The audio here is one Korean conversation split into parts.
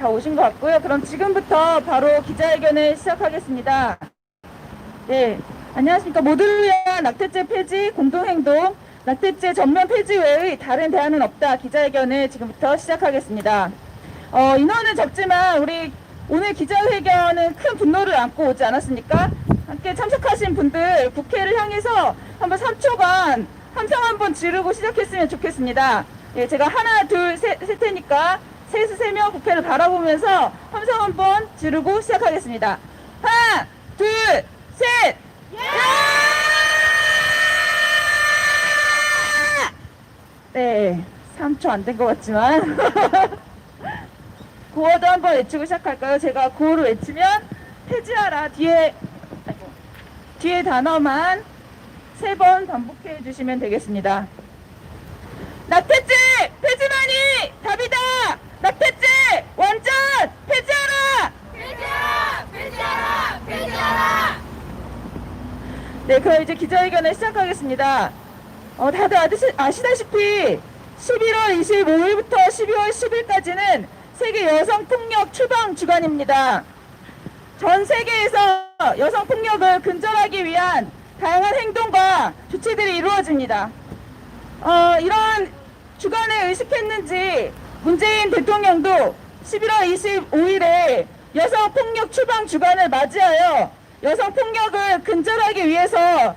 다 오신 것 같고요. 그럼 지금부터 바로 기자회견을 시작하겠습니다. 네, 안녕하십니까. 모두를 위한 낙태죄 폐지 공동행동, 낙태죄 전면 폐지 외의 다른 대안은 없다 기자회견을 지금부터 시작하겠습니다. 인원은 적지만 우리 오늘 기자회견은 큰 분노를 안고 오지 않았습니까? 함께 참석하신 분들 국회를 향해서 한번 3초간 함성 한번 지르고 시작했으면 좋겠습니다. 예, 제가 하나, 둘, 셋 테니까 셋에서 3명 국회를 바라보면서 함성 한번 지르고 시작하겠습니다. 하나, 둘, 셋! 네, 3초 안 된 것 같지만 구호도 한번 외치고 시작할까요? 제가 구호를 외치면 폐지하라 뒤에 단어만 3번 반복해 주시면 되겠습니다. 낙태죄 폐지만이 답이다. 낙태죄 완전 폐지하라. 폐지하라. 네, 그럼 이제 기자회견을 시작하겠습니다. 다들 아시다시피 11월 25일부터 12월 10일까지는 세계 여성폭력 추방 주간입니다. 전 세계에서 여성폭력을 근절하기 위한 다양한 행동과 조치들이 이루어집니다. 이런 주간을 의식했는지 문재인 대통령도 11월 25일에 여성폭력 추방 주간을 맞이하여 여성폭력을 근절하기 위해서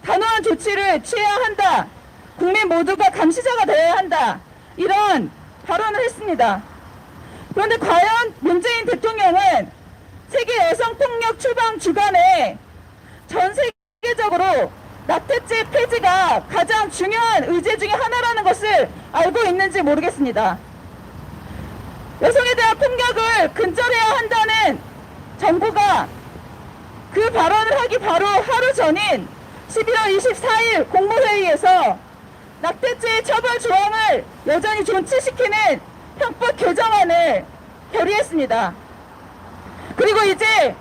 단호한 조치를 취해야 한다. 국민 모두가 감시자가 되어야 한다. 이런 발언을 했습니다. 그런데 과연 문재인 대통령은 세계 여성폭력 추방 주간에 전 세계적으로 낙태죄 폐지가 가장 중요한 의제 중에 하나라는 것을 알고 있는지 모르겠습니다. 여성에 대한 폭력을 근절해야 한다는 정부가 그 발언을 하기 바로 하루 전인 11월 24일 국무회의에서 낙태죄 처벌 조항을 여전히 존치시키는 형법 개정안을 결의했습니다. 그리고 이제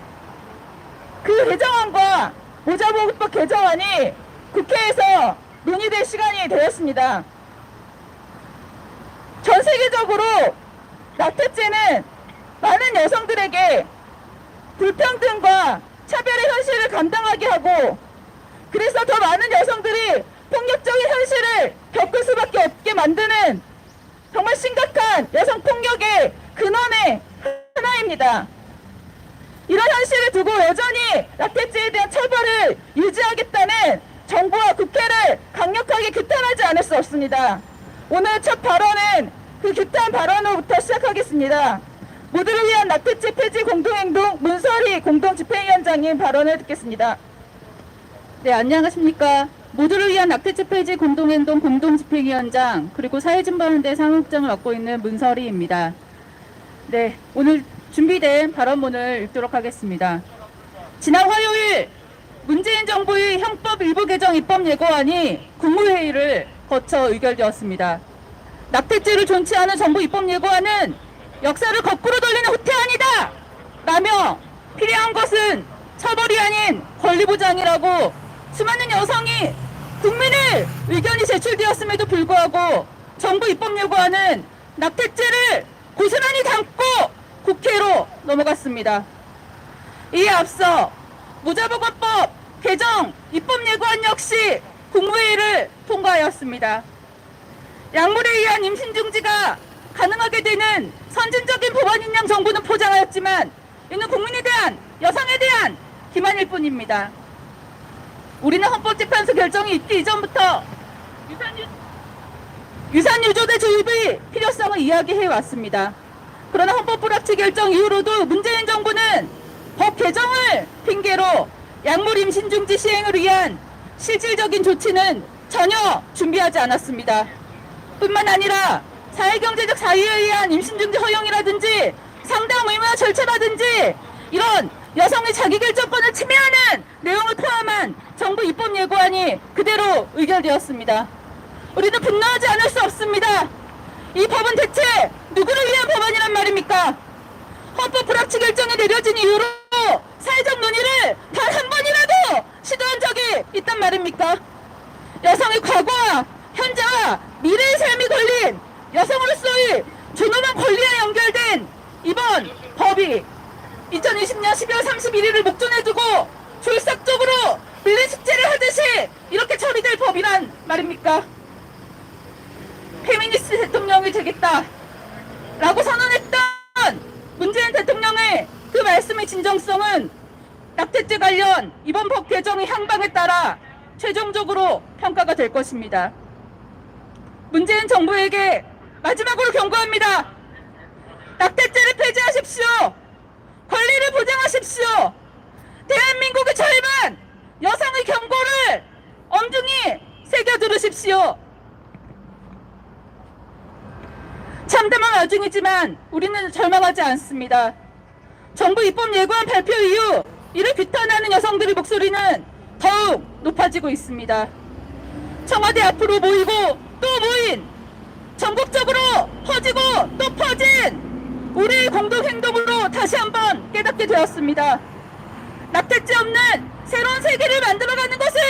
그 개정안과 모자보호법 개정안이 국회에서 논의될 시간이 되었습니다. 전 세계적으로 낙태죄는 많은 여성들에게 불평등과 차별의 현실을 감당하게 하고, 그래서 더 많은 여성들이 폭력적인 현실을 겪을 수밖에 없게 만드는 정말 심각한 여성폭력의 근원의 하나입니다. 이런 현실을 두고 여전히 낙태죄에 대한 처벌을 유지하겠다는 정부와 국회를 강력하게 규탄하지 않을 수 없습니다. 오늘 첫 발언은 그 규탄 발언으로부터 시작하겠습니다. 모두를 위한 낙태죄 폐지 공동행동 문설희 공동집행위원장님 발언을 듣겠습니다. 네, 안녕하십니까. 모두를 위한 낙태죄 폐지 공동행동 공동집행위원장 그리고 사회진보연대 사무국장을 맡고 있는 문설희입니다. 네, 오늘 준비된 발언문을 읽도록 하겠습니다. 지난 화요일 문재인 정부의 형법 일부 개정 입법 예고안이 국무회의를 거쳐 의결되었습니다. 낙태죄를 존치하는 정부 입법 예고안은 역사를 거꾸로 돌리는 후퇴안이다! 라며 필요한 것은 처벌이 아닌 권리보장이라고 수많은 여성이 국민의 의견이 제출되었음에도 불구하고 정부 입법 예고안은 낙태죄를 고스란히 담고 국회로 넘어갔습니다. 이에 앞서 모자보호법 개정 입법 예고안 역시 국무회의를 통과하였습니다. 약물에 의한 임신 중지가 가능하게 되는 선진적인 법안인 양 정부는 포장하였지만 이는 국민에 대한 여성에 대한 기만일 뿐입니다. 우리는 헌법재판소 결정이 있기 이전부터 유산유조대 도입의 필요성을 이야기해왔습니다. 그러나 헌법 불합치 결정 이후로도 문재인 정부는 법 개정을 핑계로 약물 임신 중지 시행을 위한 실질적인 조치는 전혀 준비하지 않았습니다. 뿐만 아니라 사회경제적 사유에 의한 임신 중지 허용이라든지 상당 의무화 절차라든지 이런 여성의 자기결정권을 침해하는 내용을 포함한 정부 입법 예고안이 그대로 의결되었습니다. 우리는 분노하지 않을 수 없습니다. 이 법은 대체 누구를 위한 법안이란 말입니까? 헌법 불합치 결정이 내려진 이후로 사회적 논의를 단 한 번이라도 시도한 적이 있단 말입니까? 여성의 과거와 현재와 미래의 삶이 걸린 여성으로서의 존엄한 권리에 연결된 있던 법이 2020년 12월 31일을 목전에 두고 졸속적으로 밀린 숙제를 하듯이 이렇게 처리될 법이란 말입니까? 페미니스트 대통령이 되겠다 라고 선언했던 문재인 대통령의 그 말씀의 진정성은 낙태죄 관련 이번 법 개정의 향방에 따라 최종적으로 평가가 될 것입니다. 문재인 정부에게 마지막으로 경고합니다. 낙태죄를 폐지하십시오. 권리를 보장하십시오. 대한민국의 절반 여성의 경고를 엄중히 새겨 들으십시오. 참담한 와중이지만 우리는 절망하지 않습니다. 정부 입법 예고안 발표 이후 이를 규탄하는 여성들의 목소리는 더욱 높아지고 있습니다. 청와대 앞으로 모이고 또 모인, 전국적으로 퍼지고 또 퍼진 우리의 공동행동으로 다시 한번 깨닫게 되었습니다. 낙태죄 없는 새로운 세계를 만들어가는 것은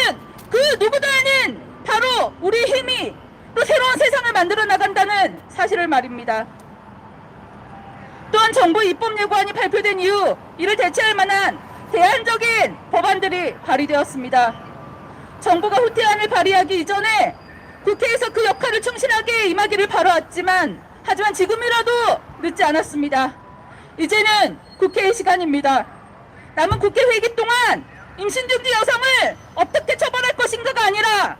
그 누구도 아닌 바로 우리의 힘이 또 새로운 세상을 만들어 나간다는 사실을 말입니다. 또한 정부 입법 예고안이 발표된 이후 이를 대체할 만한 대안적인 법안들이 발의되었습니다. 정부가 후퇴안을 발의하기 이전에 국회에서 그 역할을 충실하게 임하기를 바라왔지만 하지만 지금이라도 늦지 않았습니다. 이제는 국회의 시간입니다. 남은 국회 회기 동안 임신중지 여성을 어떻게 처벌할 것인가가 아니라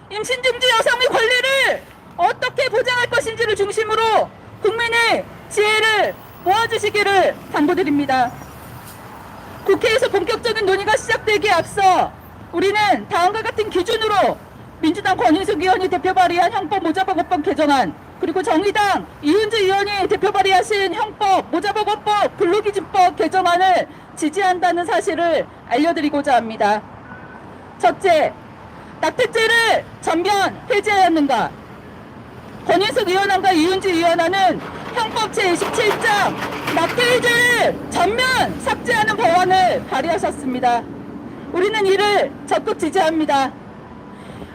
임신중지 여성의 권리를 어떻게 보장할 것인지를 중심으로 국민의 지혜를 모아주시기를 당부드립니다. 국회에서 본격적인 논의가 시작되기에 앞서 우리는 다음과 같은 기준으로 민주당 권인숙 의원이 대표 발의한 형법 모자보고법 개정안, 그리고 정의당 이은주 의원이 대표 발의하신 형법 모자보고법 근로기준법 개정안을 지지한다는 사실을 알려드리고자 합니다. 첫째, 낙태죄를 전면 폐지하였는가? 권인숙 의원안과 이은주 의원안은 형법 제27장 낙태죄를 전면 삭제하는 법안을 발의하셨습니다. 우리는 이를 적극 지지합니다.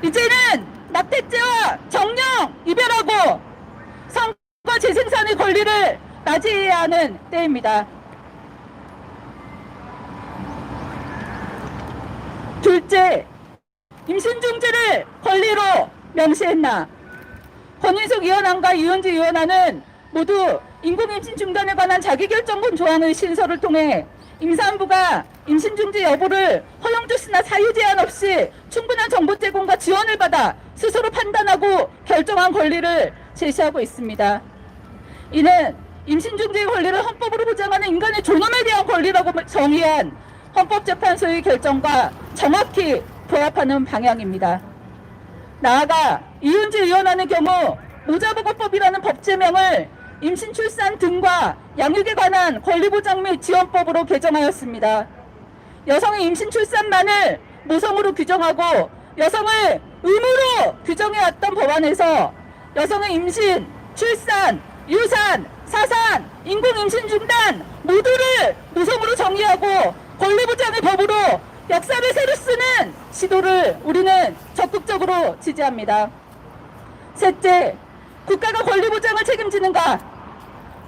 이제는 낙태죄와 정령 이별하고 성과 재생산의 권리를 맞이해야 하는 때입니다. 둘째, 임신중지를 권리로 명시했나? 권인숙 의원안과 이은주 의원안은 모두 인공임신 중단에 관한 자기결정권 조항의 신설을 통해 임산부가 임신중지 여부를 허용주스나 사유 제한 없이 충분한 정보 제공과 지원을 받아 스스로 판단하고 결정한 권리를 제시하고 있습니다. 이는 임신중지의 권리를 헌법으로 보장하는 인간의 존엄에 대한 권리라고 정의한 헌법재판소의 결정과 정확히 부합하는 방향입니다. 나아가 이은주 의원안의 경우 모자보고법이라는 법제명을 임신, 출산 등과 양육에 관한 권리보장 및 지원법으로 개정하였습니다. 여성의 임신, 출산만을 모성으로 규정하고 여성을 의무로 규정해왔던 법안에서 여성의 임신, 출산, 유산, 사산, 인공임신 중단 모두를 모성으로 정의하고 권리보장의 법으로 역사를 새로 쓰는 시도를 우리는 적극적으로 지지합니다. 셋째, 국가가 권리보장을 책임지는가?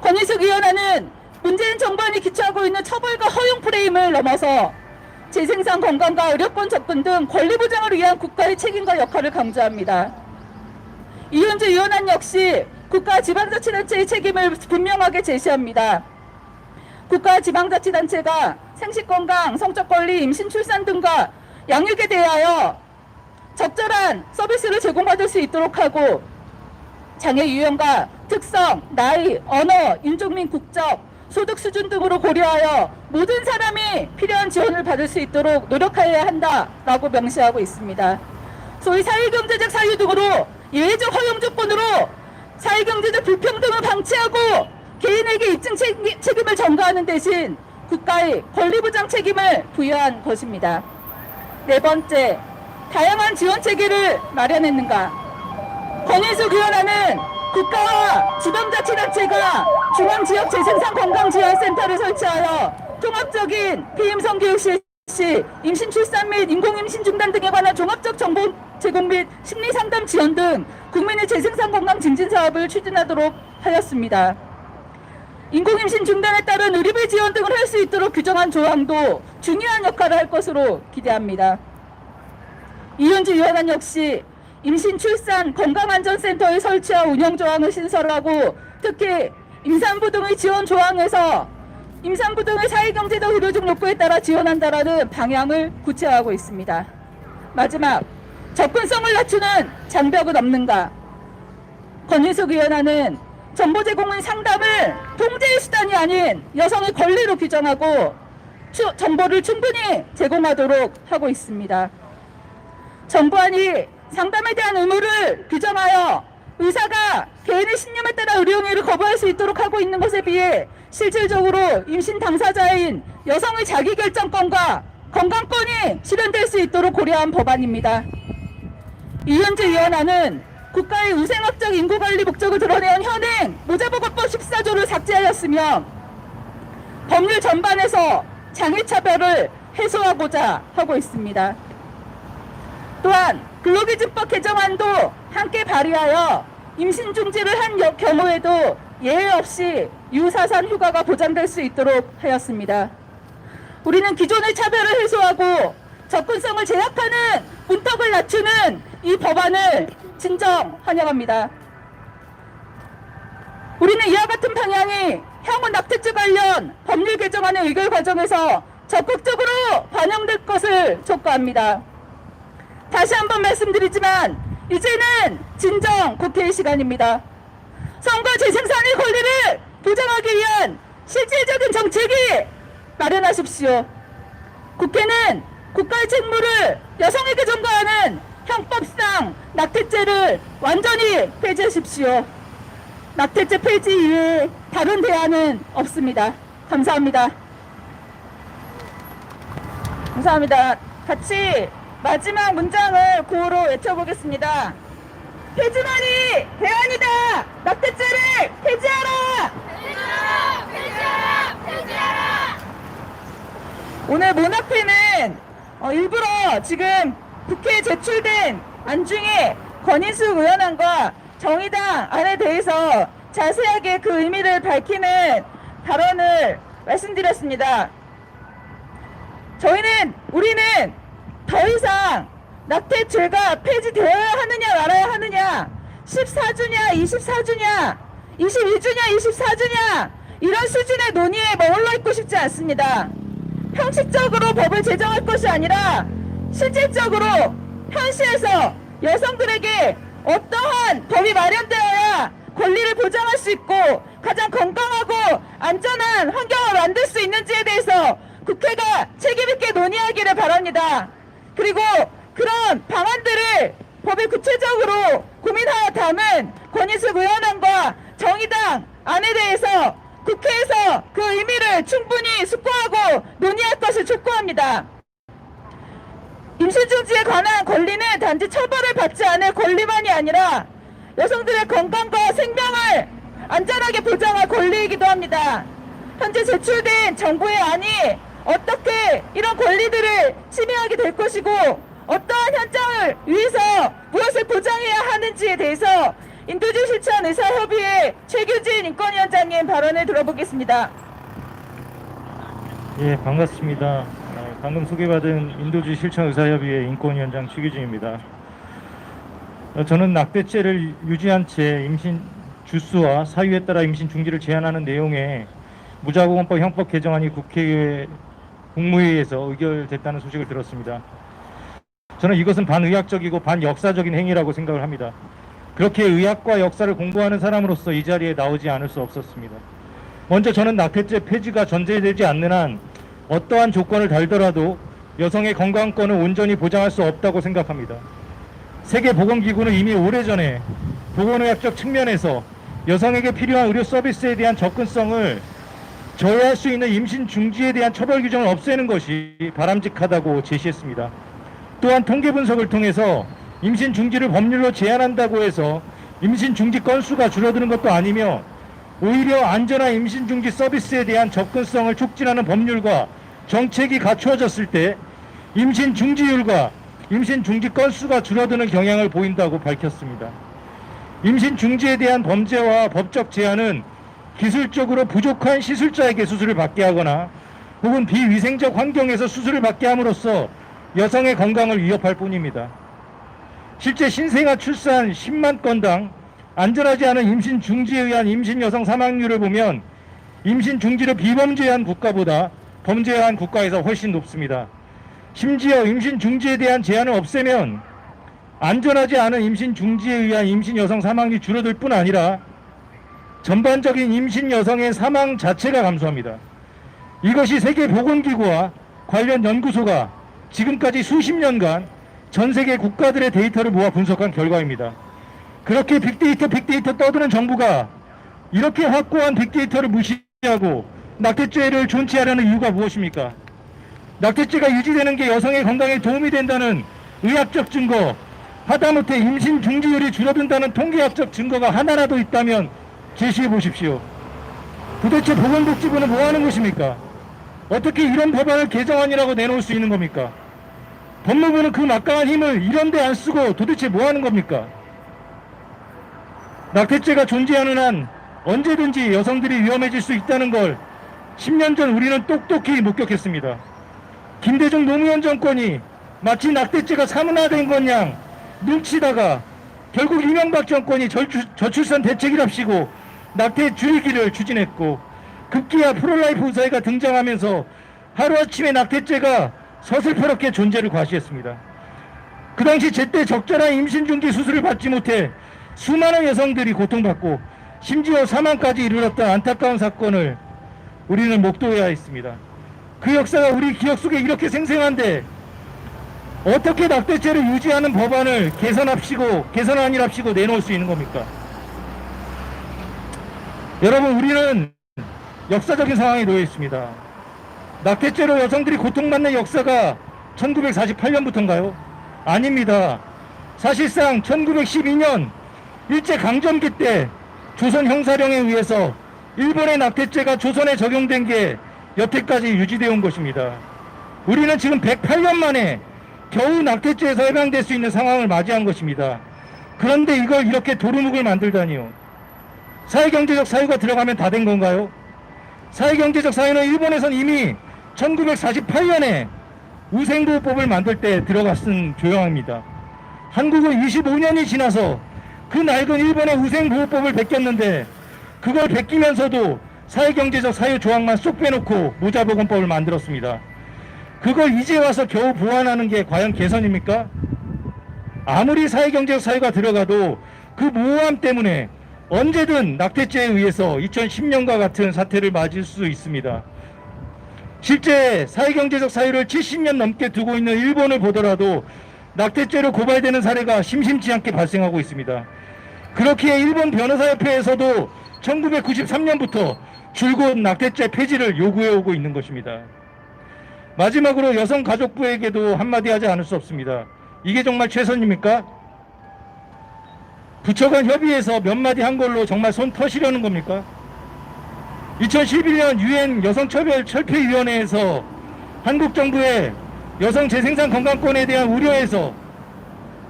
권인숙 의원안은 문재인 정부안이 기초하고 있는 처벌과 허용 프레임을 넘어서 재생산 건강과 의료권 접근 등 권리보장을 위한 국가의 책임과 역할을 강조합니다. 이은주 의원안 역시 국가 지방자치단체의 책임을 분명하게 제시합니다. 국가 지방자치단체가 생식건강, 성적권리, 임신, 출산 등과 양육에 대하여 적절한 서비스를 제공받을 수 있도록 하고 장애 유형과 특성, 나이, 언어, 인종 및 국적, 소득 수준 등으로 고려하여 모든 사람이 필요한 지원을 받을 수 있도록 노력해야 한다라고 명시하고 있습니다. 소위 사회경제적 사유 등으로 예외적 허용 조건으로 사회경제적 불평등을 방치하고 개인에게 입증 책임을 전가하는 대신 국가의 권리보장 책임을 부여한 것입니다. 네 번째, 다양한 지원 체계를 마련했는가? 권인숙 의원안은 국가와 지방자치단체가 중앙지역 재생산 건강지원센터를 설치하여 통합적인 피임성 교육 실시, 임신 출산 및 인공임신 중단 등에 관한 종합적 정보 제공 및 심리상담 지원 등 국민의 재생산 건강 증진 사업을 추진하도록 하였습니다. 인공임신 중단에 따른 의료비 지원 등을 할 수 있도록 규정한 조항도 중요한 역할을 할 것으로 기대합니다. 이현주 위원안 역시 임신 출산 건강안전센터의 설치와 운영 조항을 신설하고 특히 임산부 등의 지원 조항에서 임산부 등의 사회경제적 의료적 요구에 따라 지원한다라는 방향을 구체화하고 있습니다. 마지막, 접근성을 낮추는 장벽은 없는가? 권인숙 위원안은 정보 제공은 상담을 통제의 수단이 아닌 여성의 권리로 규정하고 정보를 충분히 제공하도록 하고 있습니다. 정부안이 상담에 대한 의무를 규정하여 의사가 개인의 신념에 따라 의료행위를 거부할 수 있도록 하고 있는 것에 비해 실질적으로 임신 당사자인 여성의 자기결정권과 건강권이 실현될 수 있도록 고려한 법안입니다. 이현주 위원안은 국가의 우생학적 인구관리 목적을 드러내는 현행 모자보건법 14조를 삭제하였으며 법률 전반에서 장애차별을 해소하고자 하고 있습니다. 또한 근로기준법 개정안도 함께 발의하여 임신 중지를 한 경우에도 예외 없이 유사산 휴가가 보장될 수 있도록 하였습니다. 우리는 기존의 차별을 해소하고 접근성을 제약하는 문턱을 낮추는 이 법안을 진정 환영합니다. 우리는 이와 같은 방향이 향후 낙태죄 관련 법률 개정안의 의결 과정에서 적극적으로 반영될 것을 촉구합니다. 다시 한번 말씀드리지만 이제는 진정 국회의 시간입니다. 성과 재생산의 권리를 보장하기 위한 실질적인 정책이 마련하십시오. 국회는 국가의 책무를 여성에게 전가하는 형법상 낙태죄를 완전히 폐지하십시오. 낙태죄 폐지 이외에 다른 대안은 없습니다. 감사합니다. 감사합니다. 같이 마지막 문장을 구호로 외쳐보겠습니다. 폐지만이 대안이다. 낙태죄를 폐지하라. 폐지하라! 폐지하라! 폐지하라! 오늘 모나피는 일부러 지금 국회에 제출된 안 중에 권인숙 의원안과 정의당 안에 대해서 자세하게 그 의미를 밝히는 발언을 말씀드렸습니다. 우리는 더 이상 낙태죄가 폐지되어야 하느냐 말아야 하느냐, 14주냐 24주냐 22주냐 24주냐 이런 수준의 논의에 머물러 있고 싶지 않습니다. 형식적으로 법을 제정할 것이 아니라 실질적으로 현시에서 여성들에게 어떠한 법이 마련되어야 권리를 보장할 수 있고 가장 건강하고 안전한 환경을 만들 수 있는지에 대해서 국회가 책임있게 논의하기를 바랍니다. 그리고 그런 방안들을 법에 구체적으로 고민하여 담은 권인숙 의원안과 정의당 안에 대해서 국회에서 그 의미를 충분히 숙고하고 논의할 것을 촉구합니다. 임신 중지에 관한 권리는 단지 처벌을 받지 않을 권리만이 아니라 여성들의 건강과 생명을 안전하게 보장할 권리이기도 합니다. 현재 제출된 정부의 안이 어떻게 이런 권리들을 침해하게 될 것이고 어떠한 현장을 위해서 무엇을 보장해야 하는지에 대해서 인도주의 실천 의사협의회 최규진 인권위원장님 발언을 들어보겠습니다. 예, 반갑습니다. 방금 소개받은 인도주의 실천 의사협의회 인권위원장 최규진입니다. 저는 낙태죄를 유지한 채 임신 주수와 사유에 따라 임신 중지를 제한하는 내용의 무자보건법 형법 개정안이 국회의회 국무회의에서 의결됐다는 소식을 들었습니다. 저는 이것은 반의학적이고 반역사적인 행위라고 생각을 합니다. 그렇게 의학과 역사를 공부하는 사람으로서 이 자리에 나오지 않을 수 없었습니다. 먼저 저는 낙태죄 폐지가 전제되지 않는 한 어떠한 조건을 달더라도 여성의 건강권을 온전히 보장할 수 없다고 생각합니다. 세계보건기구는 이미 오래전에 보건의학적 측면에서 여성에게 필요한 의료 서비스에 대한 접근성을 저해할 수 있는 임신 중지에 대한 처벌 규정을 없애는 것이 바람직하다고 제시했습니다. 또한 통계 분석을 통해서 임신 중지를 법률로 제한한다고 해서 임신 중지 건수가 줄어드는 것도 아니며 오히려 안전한 임신 중지 서비스에 대한 접근성을 촉진하는 법률과 정책이 갖추어졌을 때 임신 중지율과 임신 중지 건수가 줄어드는 경향을 보인다고 밝혔습니다. 임신 중지에 대한 범죄와 법적 제한은 기술적으로 부족한 시술자에게 수술을 받게 하거나 혹은 비위생적 환경에서 수술을 받게 함으로써 여성의 건강을 위협할 뿐입니다. 실제 신생아 출산 10만 건당 안전하지 않은 임신 중지에 의한 임신 여성 사망률을 보면 임신 중지를 비범죄한 국가보다 범죄한 국가에서 훨씬 높습니다. 심지어 임신 중지에 대한 제한을 없애면 안전하지 않은 임신 중지에 의한 임신 여성 사망이 줄어들 뿐 아니라 전반적인 임신 여성의 사망 자체가 감소합니다. 이것이 세계보건기구와 관련 연구소가 지금까지 수십 년간 전 세계 국가들의 데이터를 모아 분석한 결과입니다. 그렇게 빅데이터 떠드는 정부가 이렇게 확고한 빅데이터를 무시하고 낙태죄를 존치하려는 이유가 무엇입니까? 낙태죄가 유지되는 게 여성의 건강에 도움이 된다는 의학적 증거, 하다못해 임신 중지율이 줄어든다는 통계학적 증거가 하나라도 있다면 제시해 보십시오. 도대체 보건복지부는 뭐 하는 것입니까? 어떻게 이런 법안을 개정안이라고 내놓을 수 있는 겁니까? 법무부는 그 막강한 힘을 이런 데 안 쓰고 도대체 뭐 하는 겁니까? 낙태죄가 존재하는 한 언제든지 여성들이 위험해질 수 있다는 걸 10년 전 우리는 똑똑히 목격했습니다. 김대중 노무현 정권이 마치 낙태죄가 사문화된 것 양 눈치다가 결국 이명박 정권이 저출산 대책이랍시고 낙태 줄이기를 추진했고 급기야 프로라이프 의사회가 등장하면서 하루아침에 낙태죄가 서슬퍼렇게 존재를 과시했습니다. 그 당시 제때 적절한 임신 중지 수술을 받지 못해 수많은 여성들이 고통받고 심지어 사망까지 이르렀던 안타까운 사건을 우리는 목도해야 했습니다. 그 역사가 우리 기억 속에 이렇게 생생한데 어떻게 낙태죄를 유지하는 법안을 개선안이랍시고 내놓을 수 있는 겁니까? 여러분, 우리는 역사적인 상황에 놓여 있습니다. 낙태죄로 여성들이 고통받는 역사가 1948년부터인가요? 아닙니다. 사실상 1912년 일제강점기 때 조선 형사령에 의해서 일본의 낙태죄가 조선에 적용된 게 여태까지 유지되어 온 것입니다. 우리는 지금 108년 만에 겨우 낙태죄에서 해방될 수 있는 상황을 맞이한 것입니다. 그런데 이걸 이렇게 도루묵을 만들다니요. 사회경제적 사유가 들어가면 다 된 건가요? 사회경제적 사유는 일본에선 이미 1948년에 우생보호법을 만들 때 들어갔은 조항입니다. 한국은 25년이 지나서 그 낡은 일본의 우생보호법을 베꼈는데 그걸 베끼면서도 사회경제적 사유 조항만 쏙 빼놓고 모자보건법을 만들었습니다. 그걸 이제 와서 겨우 보완하는 게 과연 개선입니까? 아무리 사회경제적 사유가 들어가도 그 모호함 때문에 언제든 낙태죄에 의해서 2010년과 같은 사태를 맞을 수 있습니다. 실제 사회경제적 사유를 70년 넘게 두고 있는 일본을 보더라도 낙태죄로 고발되는 사례가 심심치 않게 발생하고 있습니다. 그렇기에 일본 변호사협회에서도 1993년부터 줄곧 낙태죄 폐지를 요구해오고 있는 것입니다. 마지막으로 여성가족부에게도 한마디 하지 않을 수 없습니다. 이게 정말 최선입니까? 부처 간 협의해서 몇 마디 한 걸로 정말 손 터시려는 겁니까? 2011년 유엔 여성차별철폐위원회에서 한국 정부의 여성 재생산 건강권에 대한 우려에서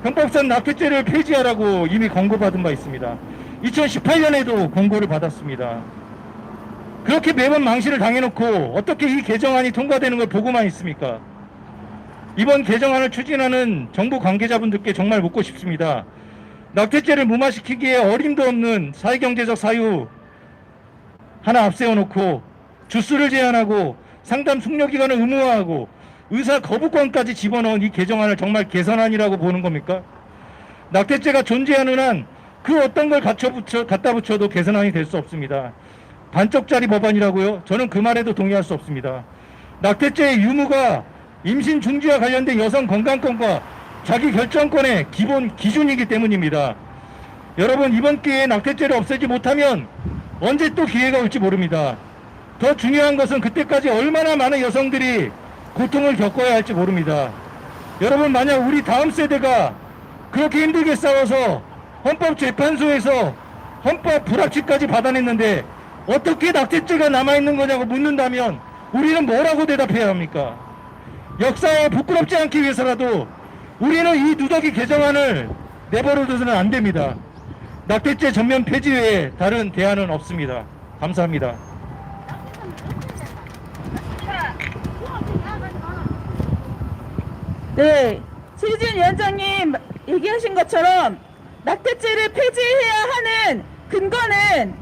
형법상 낙태죄를 폐지하라고 이미 권고받은 바 있습니다. 2018년에도 권고를 받았습니다. 그렇게 매번 망신을 당해놓고 어떻게 이 개정안이 통과되는 걸 보고만 있습니까? 이번 개정안을 추진하는 정부 관계자분들께 정말 묻고 싶습니다. 낙태죄를 무마시키기에 어림도 없는 사회경제적 사유 하나 앞세워놓고 주수를 제한하고 상담 숙려기간을 의무화하고 의사 거부권까지 집어넣은 이 개정안을 정말 개선안이라고 보는 겁니까? 낙태죄가 존재하는 한 그 어떤 걸 갖다 붙여도 개선안이 될 수 없습니다. 반쪽짜리 법안이라고요? 저는 그 말에도 동의할 수 없습니다. 낙태죄의 유무가 임신 중지와 관련된 여성 건강권과 자기 결정권의 기본 기준이기 때문입니다. 여러분, 이번 기회에 낙태죄를 없애지 못하면 언제 또 기회가 올지 모릅니다. 더 중요한 것은 그때까지 얼마나 많은 여성들이 고통을 겪어야 할지 모릅니다. 여러분, 만약 우리 다음 세대가 그렇게 힘들게 싸워서 헌법재판소에서 헌법 불합치까지 받아냈는데 어떻게 낙태죄가 남아있는 거냐고 묻는다면 우리는 뭐라고 대답해야 합니까? 역사에 부끄럽지 않기 위해서라도 우리는 이 누더기 개정안을 내버려둬서는 안 됩니다. 낙태죄 전면 폐지 외에 다른 대안은 없습니다. 감사합니다. 네, 최지은 위원장님 얘기하신 것처럼 낙태죄를 폐지해야 하는 근거는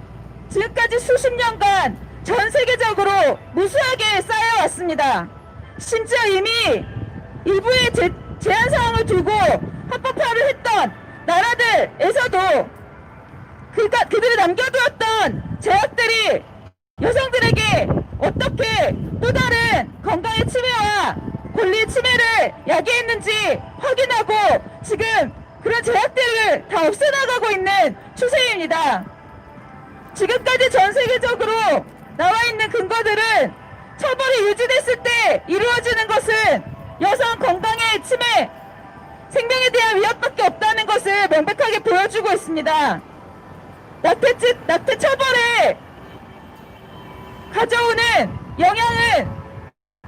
지금까지 수십 년간 전 세계적으로 무수하게 쌓여왔습니다. 심지어 이미 일부의 제한 사항을 두고 합법화를 했던 나라들에서도 그들이 남겨두었던 제약들이 여성들에게 어떻게 또 다른 건강의 침해와 권리 침해를 야기했는지 확인하고 지금 그런 제약들을 다 없애나가고 있는 추세입니다. 지금까지 전 세계적으로 나와 있는 근거들은 처벌이 유지됐을 때 이루어지는 것은 여성 건강의 침해, 생명에 대한 위협밖에 없다는 것을 명백하게 보여주고 있습니다. 낙태 처벌에 가져오는 영향은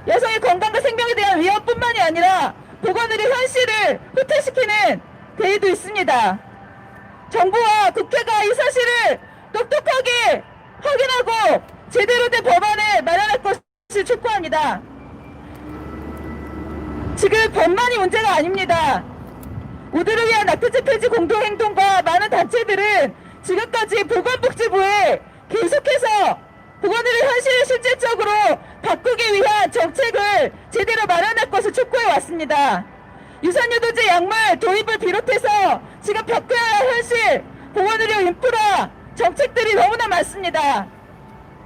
여성의 건강과 생명에 대한 위협뿐만이 아니라 보건의료 현실을 후퇴시키는 데에도 있습니다. 정부와 국회가 이 사실을 똑똑하게 확인하고 제대로 된 법안을 마련할 것을 촉구합니다. 지금 법만이 문제가 아닙니다. 모두를 위한 낙태죄 폐지 공동행동과 많은 단체들은 지금까지 보건복지부에 계속해서 보건의료 현실을 실질적으로 바꾸기 위한 정책을 제대로 마련할 것을 촉구해 왔습니다. 유산유도제 약물 도입을 비롯해서 지금 바꿔야 할 현실, 보건의료 인프라 정책들이 너무나 많습니다.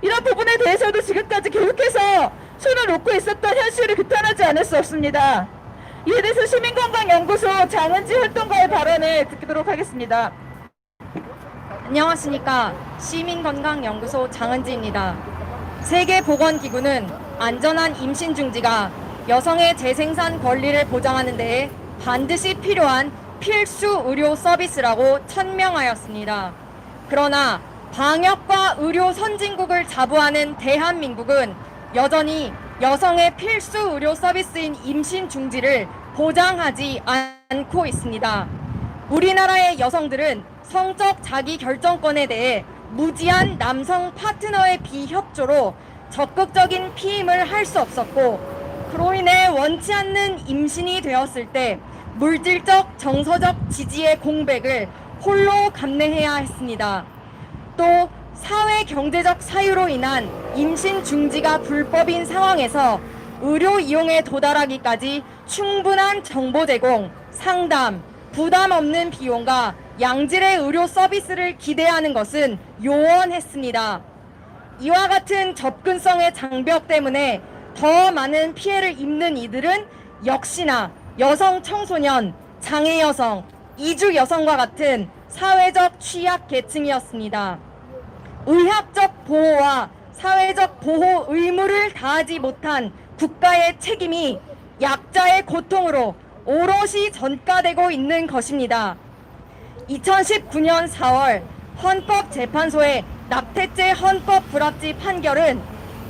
이런 부분에 대해서도 지금까지 계속해서 손을 놓고 있었던 현실을 규탄하지 않을 수 없습니다. 이에 대해서 시민건강연구소 장은지 활동가의 발언을 듣도록 하겠습니다. 안녕하십니까. 시민건강연구소 장은지입니다. 세계보건기구는 안전한 임신 중지가 여성의 재생산 권리를 보장하는 데에 반드시 필요한 필수 의료 서비스라고 천명하였습니다. 그러나 방역과 의료 선진국을 자부하는 대한민국은 여전히 여성의 필수 의료 서비스인 임신 중지를 보장하지 않고 있습니다. 우리나라의 여성들은 성적 자기 결정권에 대해 무지한 남성 파트너의 비협조로 적극적인 피임을 할 수 없었고, 그로 인해 원치 않는 임신이 되었을 때 물질적, 정서적 지지의 공백을 홀로 감내해야 했습니다. 또 사회 경제적 사유로 인한 임신 중지가 불법인 상황에서 의료 이용에 도달하기까지 충분한 정보 제공, 상담, 부담 없는 비용과 양질의 의료 서비스를 기대하는 것은 요원했습니다. 이와 같은 접근성의 장벽 때문에 더 많은 피해를 입는 이들은 역시나 여성 청소년, 장애 여성, 이주 여성과 같은 사회적 취약 계층이었습니다. 의학적 보호와 사회적 보호 의무를 다하지 못한 국가의 책임이 약자의 고통으로 오롯이 전가되고 있는 것입니다. 2019년 4월 헌법재판소의 낙태죄 헌법 불합치 판결은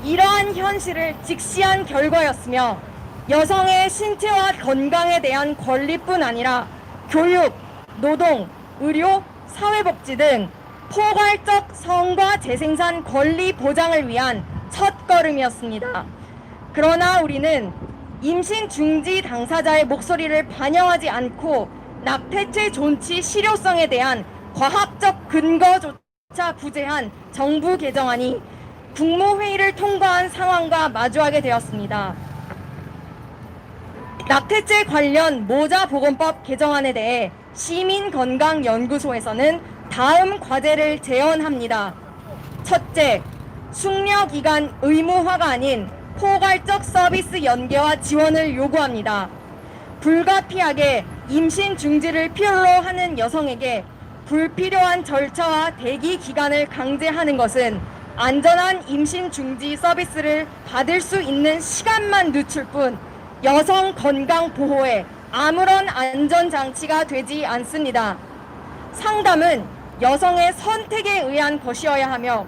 이러한 현실을 직시한 결과였으며, 여성의 신체와 건강에 대한 권리뿐 아니라 교육, 노동, 의료, 사회복지 등 포괄적 성과 재생산 권리 보장을 위한 첫걸음이었습니다. 그러나 우리는 임신 중지 당사자의 목소리를 반영하지 않고 낙태죄 존치 실효성에 대한 과학적 근거조차 부재한 정부 개정안이 국무회의를 통과한 상황과 마주하게 되었습니다. 낙태죄 관련 모자보건법 개정안에 대해 시민건강연구소에서는 다음 과제를 제언합니다. 첫째, 숙려기간 의무화가 아닌 포괄적 서비스 연계와 지원을 요구합니다. 불가피하게 임신 중지를 필요로 하는 여성에게 불필요한 절차와 대기 기간을 강제하는 것은 안전한 임신 중지 서비스를 받을 수 있는 시간만 늦출 뿐 여성 건강 보호에 아무런 안전장치가 되지 않습니다. 상담은 여성의 선택에 의한 것이어야 하며,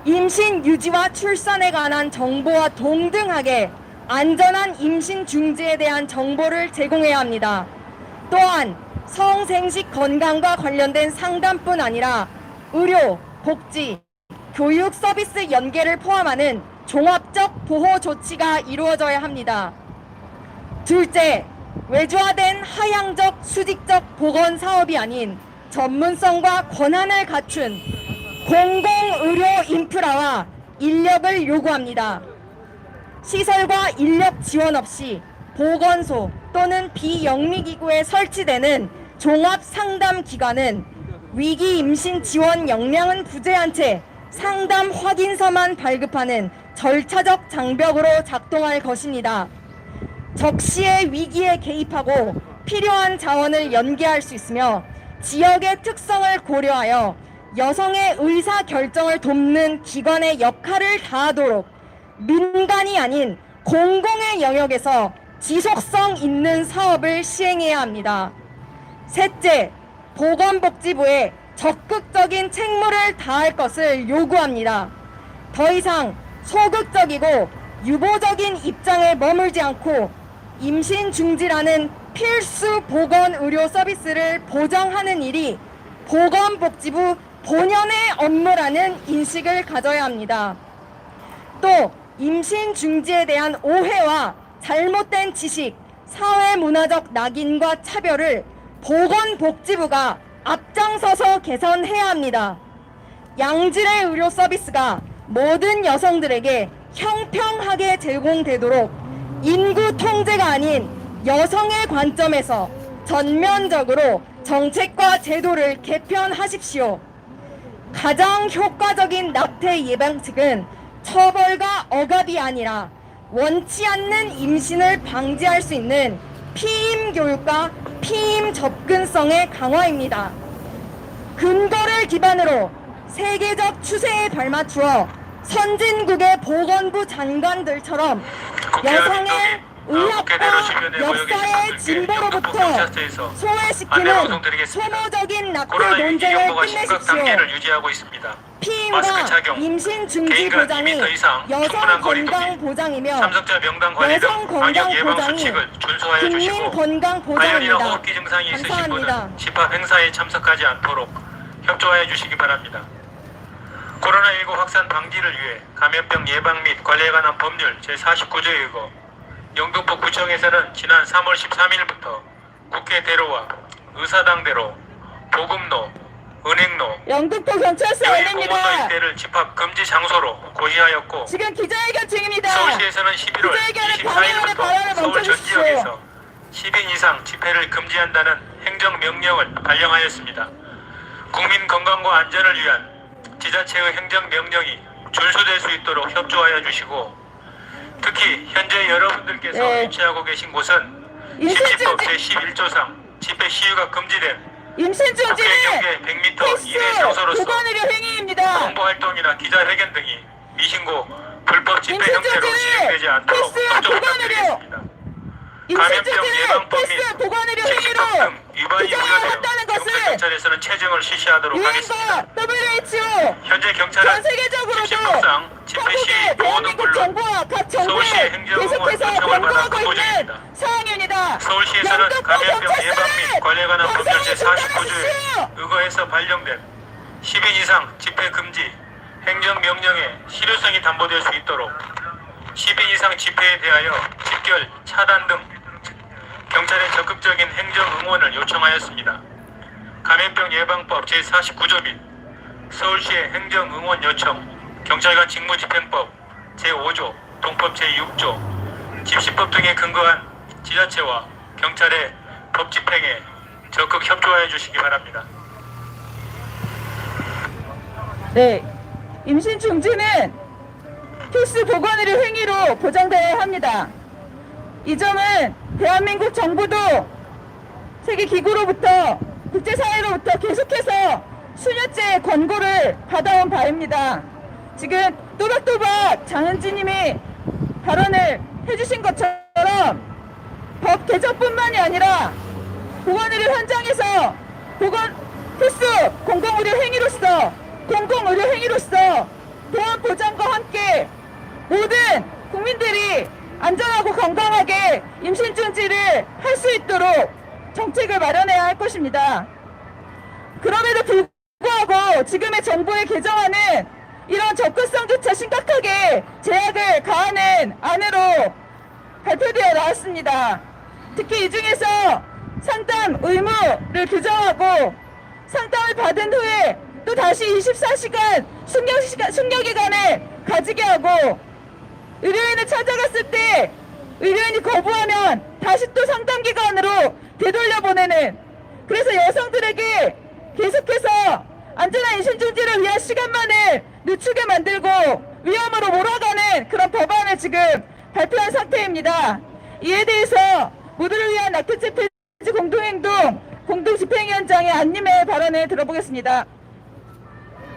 임신 유지와 출산에 관한 정보와 동등하게 안전한 임신 중지에 대한 정보를 제공해야 합니다. 또한 성생식 건강과 관련된 상담뿐 아니라 의료, 복지, 교육 서비스 연계를 포함하는 종합적 보호 조치가 이루어져야 합니다. 둘째, 외주화된 하향적 수직적 보건 사업이 아닌 전문성과 권한을 갖춘 공공의료 인프라와 인력을 요구합니다. 시설과 인력 지원 없이 보건소 또는 비영리기구에 설치되는 종합상담기관은 위기 임신 지원 역량은 부재한 채 상담 확인서만 발급하는 절차적 장벽으로 작동할 것입니다. 적시의 위기에 개입하고 필요한 자원을 연계할 수 있으며 지역의 특성을 고려하여 여성의 의사 결정을 돕는 기관의 역할을 다하도록 민간이 아닌 공공의 영역에서 지속성 있는 사업을 시행해야 합니다. 셋째, 보건복지부에 적극적인 책무를 다할 것을 요구합니다. 더 이상 소극적이고 유보적인 입장에 머물지 않고 임신 중지라는 필수 보건 의료 서비스를 보장하는 일이 보건복지부 본연의 업무라는 인식을 가져야 합니다. 또 임신 중지에 대한 오해와 잘못된 지식, 사회문화적 낙인과 차별을 보건복지부가 앞장서서 개선해야 합니다. 양질의 의료 서비스가 모든 여성들에게 형평하게 제공되도록 인구 통제가 아닌 여성의 관점에서 전면적으로 정책과 제도를 개편하십시오. 가장 효과적인 낙태 예방책은 처벌과 억압이 아니라 원치 않는 임신을 방지할 수 있는 피임 교육과 피임 접근성의 강화입니다. 근거를 기반으로 세계적 추세에 발맞추어 선진국의 보건부 장관들처럼 여성의 의학과 역사의 진보로부터 소외시키는 소모적인 낙태 논쟁을 끝내십시오. 피임과 임신 중지 보장이 여성 건강 보장이며 여성 건강 보장이 국민 건강 보장입니다. 호흡기 증상이 있으신 감사합니다. 분은 집합 행사에 참석하지 않도록 협조하여 주시기 바랍니다. 코로나19 확산 방지를 위해 감염병 예방 및 관리에 관한 법률 제49조에 의거 영등포 구청에서는 지난 3월 13일부터 국회대로와 의사당대로, 보금로, 은행로, 영등포 경찰서 공원로 원입니다. 일대를 집합 금지 장소로 고시하였고 지금 기자회견 중입니다. 서울시에서는 11월 기자회견을 방해하는 발언을 24일부터 서울 전 멈춰주십시오. 지역에서 10인 이상 집회를 금지한다는 행정명령을 발령하였습니다. 국민 건강과 안전을 위한 지자체의 행정명령이 준수될 수 있도록 협조하여 주시고 특히 현재 여러분들께서 네. 위치하고 계신 곳은 임신 심시법 중지- 제11조상 집회 시위가 금지된 임신 국회 중지는 경계 100m 이내 필수 장소로서 보건의료 행위입니다. 홍보활동이나 기자회견 등이 미신고 불법 집회 임신 형태로 중지는 진행되지 않도록 필수 협조 보건의료! 부탁드리겠습니다. 임신 감염병 중지는 예방법 및 필수 보건의료 식시법 행위로 등 위반이 규정을 우려되어 한다는 것을 경찰에서는 체증을 실시하도록 하겠습니다. 유엔과 WHO 현재 경찰은 전 세계적으로도 식시법상 집회 시위 한국의 보호는 대한민국 물론 정부와 각 정부에 서울시의 행정응원 계속해서 요청을 받아 권고하고 근무중입니다. 있는 사항입니다. 서울시에서는 영등포 감염병 예방 및 경찰서를 관리에 관한 법률 강성히 제49조에 중단하십시오. 의거해서 발령된 10인 이상 집회 금지 행정명령의 실효성이 담보될 수 있도록 10인 이상 집회에 대하여 집결, 차단 등 경찰의 적극적인 행정 응원을 요청하였습니다. 감염병 예방법 제49조 및 서울시의 행정 응원 요청, 경찰관 직무집행법 제5조, 동법 제6조, 집시법 등에 근거한 지자체와 경찰의 법 집행에 적극 협조하여 주시기 바랍니다. 네, 임신 중지는 필수 보건의료 행위로 보장되어야 합니다. 이 점은 대한민국 정부도 세계기구로부터 국제사회로부터 계속해서 수년째 권고를 받아온 바입니다. 지금 또박또박 장은지님이 발언을 해주신 것처럼 법 개정뿐만이 아니라 보건의료 현장에서 필수 공공의료 행위로서 보안 보장과 함께 모든 국민들이 안전하고 건강하게 임신 중지를 할 수 있도록 정책을 마련해야 할 것입니다. 그럼에도 불구하고 지금의 정부의 개정안은 이런 접근성조차 심각하게 제약을 가하는 안으로 발표되어 나왔습니다. 특히 이 중에서 상담 의무를 규정하고 상담을 받은 후에 또 다시 24시간 숙려기간을 가지게 하고 의료인을 찾아갔을 때 의료인이 거부하면 다시 또 상담기관으로 되돌려보내는, 그래서 여성들에게 계속해서 안전한 임신 중지를 위한 시간만을 늦추게 만들고 위험으로 몰아가는 그런 법안을 지금 발표한 상태입니다. 이에 대해서 모두를 위한 낙태죄 폐지 공동행동 공동집행위원장의 안님의 발언을 들어보겠습니다.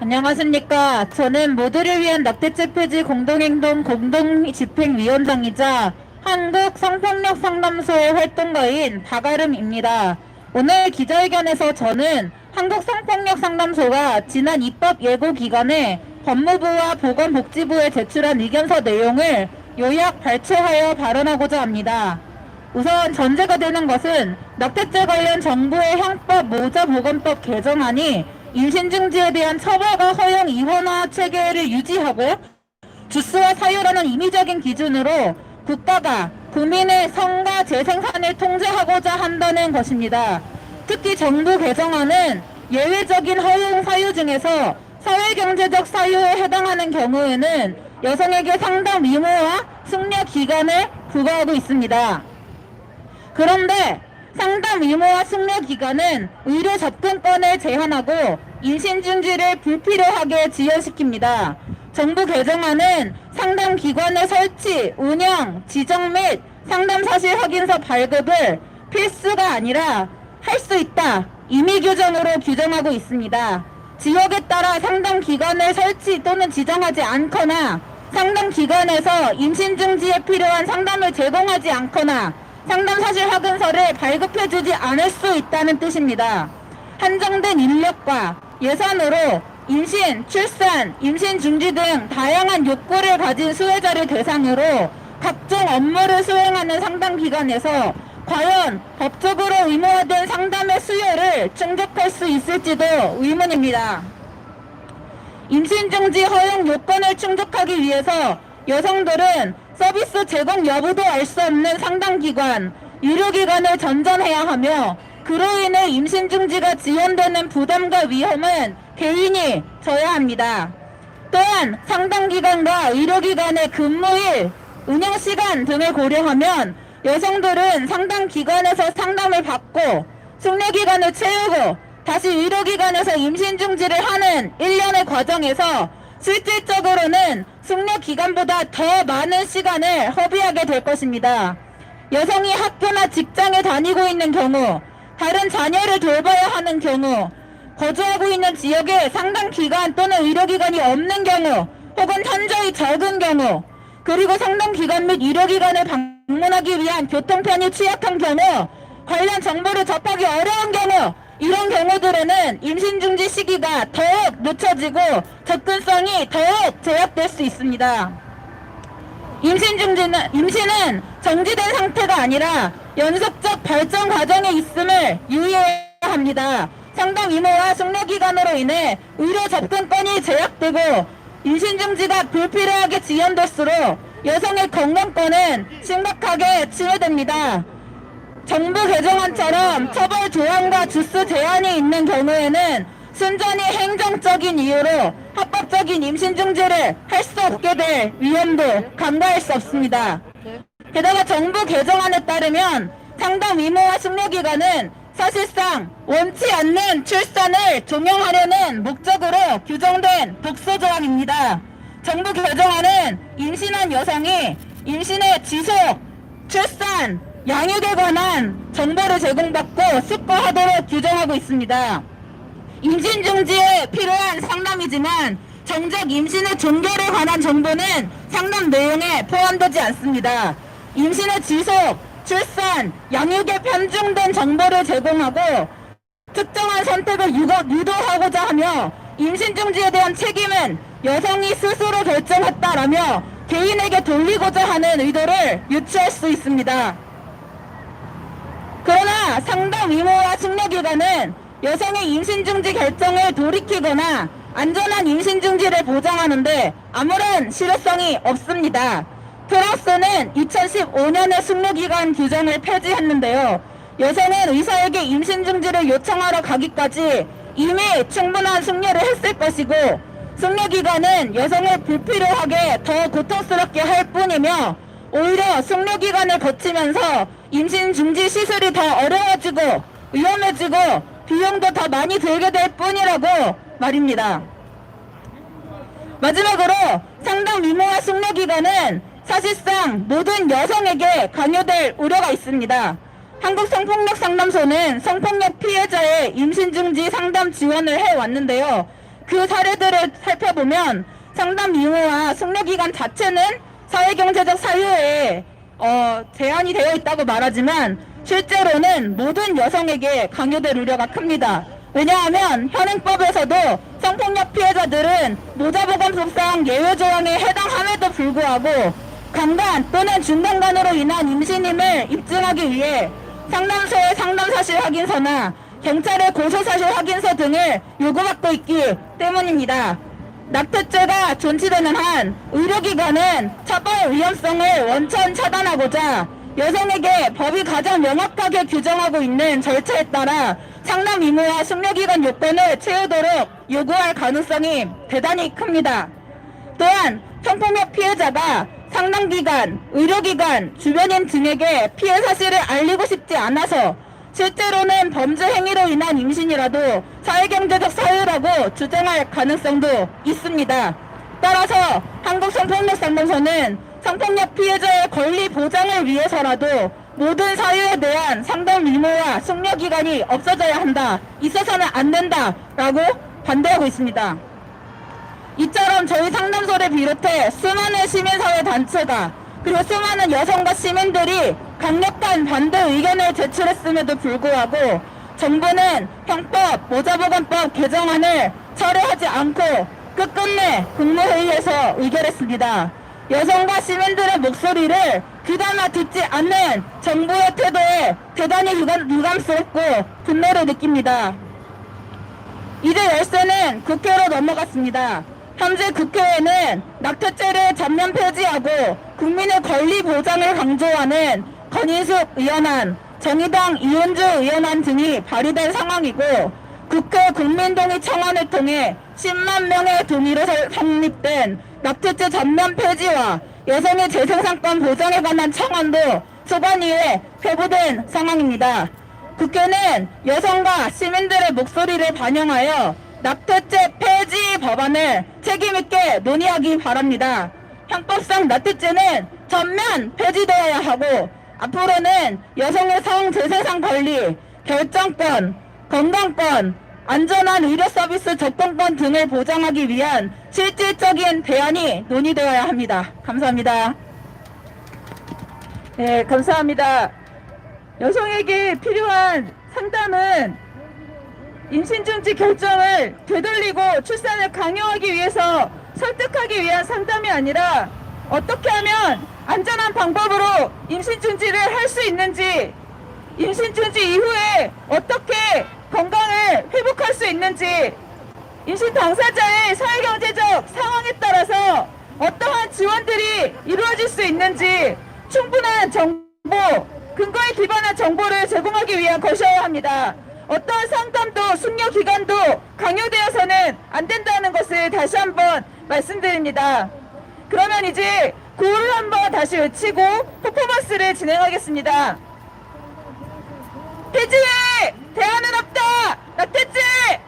안녕하십니까. 저는 모두를 위한 낙태죄 폐지 공동행동 공동집행위원장이자 한국 성폭력 상담소의 활동가인 박아름입니다. 오늘 기자회견에서 저는 한국 성폭력 상담소가 지난 입법 예고 기간에 법무부와 보건복지부에 제출한 의견서 내용을 요약 발췌하여 발언하고자 합니다. 우선 전제가 되는 것은 낙태죄 관련 정부의 형법 모자보건법 개정안이 임신 중지에 대한 처벌과 허용 이원화 체계를 유지하고 주수와 사유라는 임의적인 기준으로 국가가 국민의 성과 재생산을 통제하고자 한다는 것입니다. 특히 정부 개정안은 예외적인 허용 사유 중에서 사회경제적 사유에 해당하는 경우에는 여성에게 상담 의무와 숙려 기간을 부과하고 있습니다. 그런데 상담 의무와 숙려 기간은 의료 접근권을 제한하고 임신 중지를 불필요하게 지연시킵니다. 정부 개정안은 상담 기관의 설치, 운영, 지정 및 상담 사실 확인서 발급을 필수가 아니라 할 수 있다, 임의 규정으로 규정하고 있습니다. 지역에 따라 상담 기관을 설치 또는 지정하지 않거나 상담 기관에서 임신 중지에 필요한 상담을 제공하지 않거나 상담 사실 확인서를 발급해주지 않을 수 있다는 뜻입니다. 한정된 인력과 예산으로 임신, 출산, 임신 중지 등 다양한 욕구를 가진 수혜자를 대상으로 각종 업무를 수행하는 상담기관에서 과연 법적으로 의무화된 상담의 수요를 충족할 수 있을지도 의문입니다. 임신 중지 허용 요건을 충족하기 위해서 여성들은 서비스 제공 여부도 알 수 없는 상담기관, 의료기관을 전전해야 하며 그로 인해 임신 중지가 지연되는 부담과 위험은 개인이 져야 합니다. 또한 상담기관과 의료기관의 근무일, 운영시간 등을 고려하면 여성들은 상담기관에서 상담을 받고 숙려기간을 채우고 다시 의료기관에서 임신 중지를 하는 일련의 과정에서 실질적으로는 숙려기간보다 더 많은 시간을 허비하게 될 것입니다. 여성이 학교나 직장에 다니고 있는 경우, 다른 자녀를 돌봐야 하는 경우, 거주하고 있는 지역에 상담기관 또는 의료기관이 없는 경우, 혹은 현저히 적은 경우, 그리고 상담기관 및 의료기관을 방문하기 위한 교통편이 취약한 경우, 관련 정보를 접하기 어려운 경우, 이런 경우들에는 임신 중지 시기가 더욱 늦춰지고 접근성이 더욱 제약될 수 있습니다. 임신은 정지된 상태가 아니라 연속적 발전 과정에 있음을 유의해야 합니다. 상담 의무와 숙려기간으로 인해 의료 접근권이 제약되고 임신 중지가 불필요하게 지연될수록 여성의 건강권은 심각하게 침해됩니다. 정부 개정안처럼 처벌 조항과 주수 제한이 있는 경우에는 순전히 행정적인 이유로 합법적인 임신 중지를 할 수 없게 될 위험도 간과할 수 없습니다. 게다가 정부 개정안에 따르면 상담 의무와 숙려기간은 사실상 원치 않는 출산을 종용하려는 목적으로 규정된 독소 조항입니다. 정부 개정안은 임신한 여성이 임신의 지속, 출산, 양육에 관한 정보를 제공받고 숙고하도록 규정하고 있습니다. 임신 중지에 필요한 상담이지만 정작 임신의 종결에 관한 정보는 상담 내용에 포함되지 않습니다. 임신의 지속, 출산, 양육에 편중된 정보를 제공하고 특정한 선택을 유도하고자 하며 임신 중지에 대한 책임은 여성이 스스로 결정했다라며 개인에게 돌리고자 하는 의도를 유추할 수 있습니다. 그러나 상담 의무와 숙려기간은 여성의 임신 중지 결정을 돌이키거나 안전한 임신 중지를 보장하는데 아무런 실효성이 없습니다. 프랑스는 2015년에 숙려기간 규정을 폐지했는데요. 여성은 의사에게 임신 중지를 요청하러 가기까지 이미 충분한 숙려를 했을 것이고, 숙려기간은 여성을 불필요하게 더 고통스럽게 할 뿐이며 오히려 숙려기간을 거치면서 임신 중지 시술이 더 어려워지고 위험해지고 비용도 더 많이 들게 될 뿐이라고 말입니다. 마지막으로 상담 미모와 숙려기간은 사실상 모든 여성에게 강요될 우려가 있습니다. 한국성폭력상담소는 성폭력 피해자의 임신 중지 상담 지원을 해왔는데요. 그 사례들을 살펴보면 상담 미모와 숙려기간 자체는 사회경제적 사유에 제한이 되어 있다고 말하지만 실제로는 모든 여성에게 강요될 우려가 큽니다. 왜냐하면 현행법에서도 성폭력 피해자들은 모자보건법상 예외 조항에 해당함에도 불구하고 강간 또는 중간간으로 인한 임신임을 입증하기 위해 상담소의 상담사실 확인서나 경찰의 고소사실 확인서 등을 요구받고 있기 때문입니다. 낙태죄가 존치되는 한 의료기관은 처벌 위험성을 원천 차단하고자 여성에게 법이 가장 명확하게 규정하고 있는 절차에 따라 상담 의무와 숙려기간 요건을 채우도록 요구할 가능성이 대단히 큽니다. 또한 성폭력 피해자가 상담기관, 의료기관, 주변인 등에게 피해 사실을 알리고 싶지 않아서 실제로는 범죄 행위로 인한 임신이라도 사회경제적 사유라고 주장할 가능성도 있습니다. 따라서 한국성폭력상담소는 성폭력 피해자의 권리 보장을 위해서라도 모든 사유에 대한 상담 의무와 숙려기간이 없어져야 한다, 있어서는 안 된다라고 반대하고 있습니다. 이처럼 저희 상담소를 비롯해 수많은 시민사회 단체가 그리고 수많은 여성과 시민들이 강력한 반대 의견을 제출했음에도 불구하고 정부는 형법, 모자보건법 개정안을 철회하지 않고 끝끝내 국무회의에서 의결했습니다. 여성과 시민들의 목소리를 귀담아 듣지 않는 정부의 태도에 대단히 유감스럽고 분노를 느낍니다. 이제 열쇠는 국회로 넘어갔습니다. 현재 국회에는 낙태죄를 전면 폐지하고 국민의 권리 보장을 강조하는 건인숙 의원안, 정의당 이은주 의원안 등이 발의된 상황이고 국회 국민동의 청원을 통해 10만 명의 동의로 성립된 낙태죄 전면 폐지와 여성의 재생산권 보장에 관한 청원도 소관위에 회부된 상황입니다. 국회는 여성과 시민들의 목소리를 반영하여 낙태죄 폐지 법안을 책임있게 논의하기 바랍니다. 형법상 낙태죄는 전면 폐지되어야 하고 앞으로는 여성의 성재생산 권리, 결정권, 건강권, 안전한 의료 서비스 접근권 등을 보장하기 위한 실질적인 대안이 논의되어야 합니다. 감사합니다. 네, 감사합니다. 여성에게 필요한 상담은 임신중지 결정을 되돌리고 출산을 강요하기 위해서 설득하기 위한 상담이 아니라 어떻게 하면 안전한 방법으로 임신중지를 할 수 있는지, 임신중지 이후에 어떻게 건강을 회복할 수 있는지, 임신 당사자의 사회경제적 상황에 따라서 어떠한 지원들이 이루어질 수 있는지 충분한 정보, 근거에 기반한 정보를 제공하기 위한 것이어야 합니다. 어떠한 상담도 숙려기간도 강요되어서는 안 된다는 것을 다시 한번 말씀드립니다. 그러면 이제 구호를 한번 다시 외치고 퍼포먼스를 진행하겠습니다. 폐지해! 대안은 없다! 낙태죄!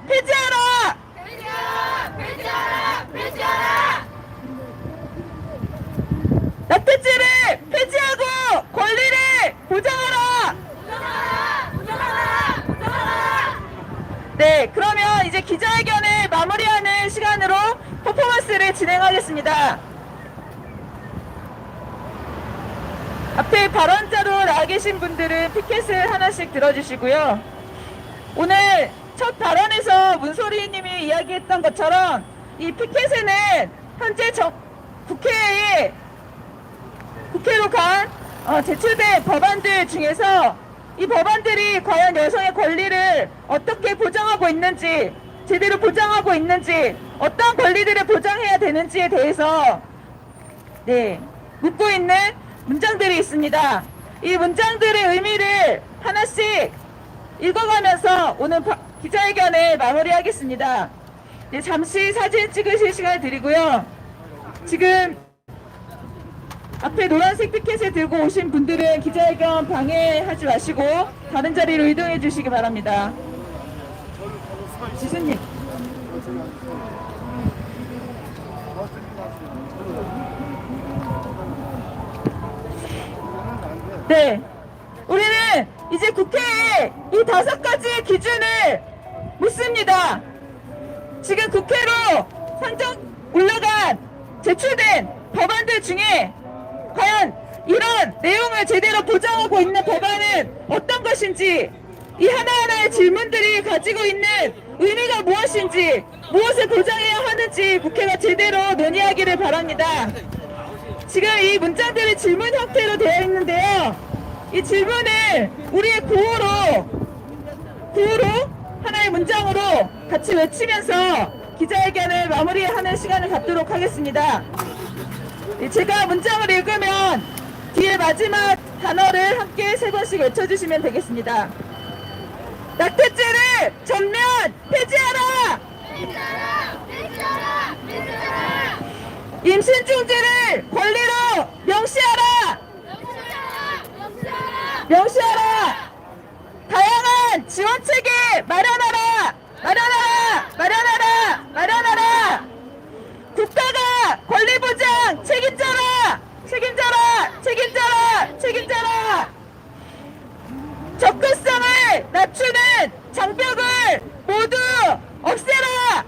폐지하라! 폐지하라! 폐지하라! 폐지하라! 낙태죄를 폐지하고 권리를 보장하라! 부정하라! 부정하라! 부정하라! 네, 그러면 이제 기자회견을 마무리하는 시간으로 퍼포먼스를 진행하겠습니다. 앞에 발언자로 나와 계신 분들은 피켓을 하나씩 들어주시고요. 오늘 첫 발언에서 문소리님이 이야기했던 것처럼 이 피켓에는 현재 국회로 간 제출된 법안들 중에서 이 법안들이 과연 여성의 권리를 어떻게 보장하고 있는지, 제대로 보장하고 있는지, 어떤 권리들을 보장해야 되는지에 대해서 묻고 있는 문장들이 있습니다. 이 문장들의 의미를 하나씩 읽어가면서 오늘 기자회견을 마무리하겠습니다. 잠시 사진 찍으실 시간을 드리고요. 지금 앞에 노란색 피켓을 들고 오신 분들은 기자회견 방해하지 마시고 다른 자리로 이동해 주시기 바랍니다. 지수님. 네. 우리는 이제 국회에 이 5가지의 기준을 묻습니다. 지금 국회로 제출된 법안들 중에 과연 이런 내용을 제대로 보장하고 있는 법안은 어떤 것인지, 이 하나하나의 질문들이 가지고 있는 의미가 무엇인지, 무엇을 보장해야 하는지 국회가 제대로 논의하기를 바랍니다. 지금 이 문장들이 질문 형태로 되어 있는데요. 이 질문을 우리의 구호로 하나의 문장으로 같이 외치면서 기자회견을 마무리하는 시간을 갖도록 하겠습니다. 제가 문장을 읽으면 뒤에 마지막 단어를 함께 3번씩 외쳐주시면 되겠습니다. 낙태죄를 전면 폐지하라! 임신 중지를 권리로 명시하라! 다양한 지원체계 마련하라! 국가가 권리보장 책임져라! 접근성을 낮추는 장벽을 모두 없애라!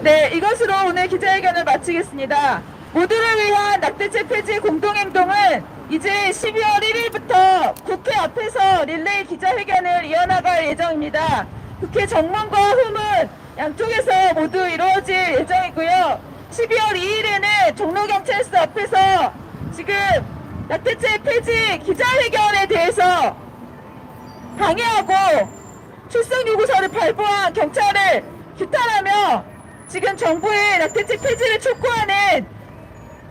네, 이것으로 오늘 기자회견을 마치겠습니다. 모두를 위한 낙태죄 폐지 공동행동은 이제 12월 1일부터 국회 앞에서 릴레이 기자회견을 이어나갈 예정입니다. 국회 정문과 후문 양쪽에서 모두 이루어질 예정이고요. 12월 2일에는 종로경찰서 앞에서 지금 낙태죄 폐지 기자회견에 대해서 방해하고 출석 요구서를 발부한 경찰을 규탄하며 지금 정부의 낙태죄 폐지를 촉구하는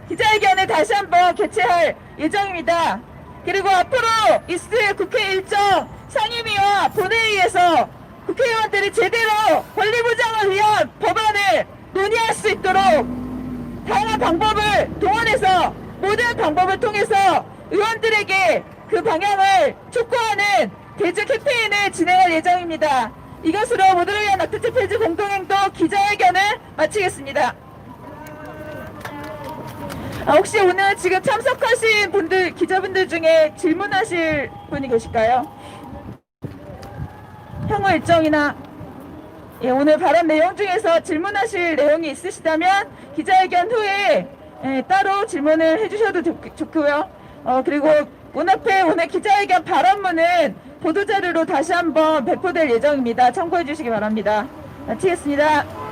기자회견을 다시 한번 개최할 예정입니다. 그리고 앞으로 있을 국회 일정 상임위와 본회의에서 국회의원들이 제대로 권리 보장을 위한 법안을 논의할 수 있도록 다양한 방법을 동원해서 모든 방법을 통해서 의원들에게 그 방향을 촉구하는 대중 캠페인을 진행할 예정입니다. 이것으로 모두를 위한 낙태죄 폐지 공동행동 기자회견을 마치겠습니다. 혹시 오늘 지금 참석하신 분들, 기자분들 중에 질문하실 분이 계실까요? 향후 일정이나 오늘 발언 내용 중에서 질문하실 내용이 있으시다면 기자회견 후에 따로 질문을 해주셔도 좋고요. 그리고 문 앞에 오늘 기자회견 발언문은 보도자료로 다시 한번 배포될 예정입니다. 참고해 주시기 바랍니다. 마치겠습니다.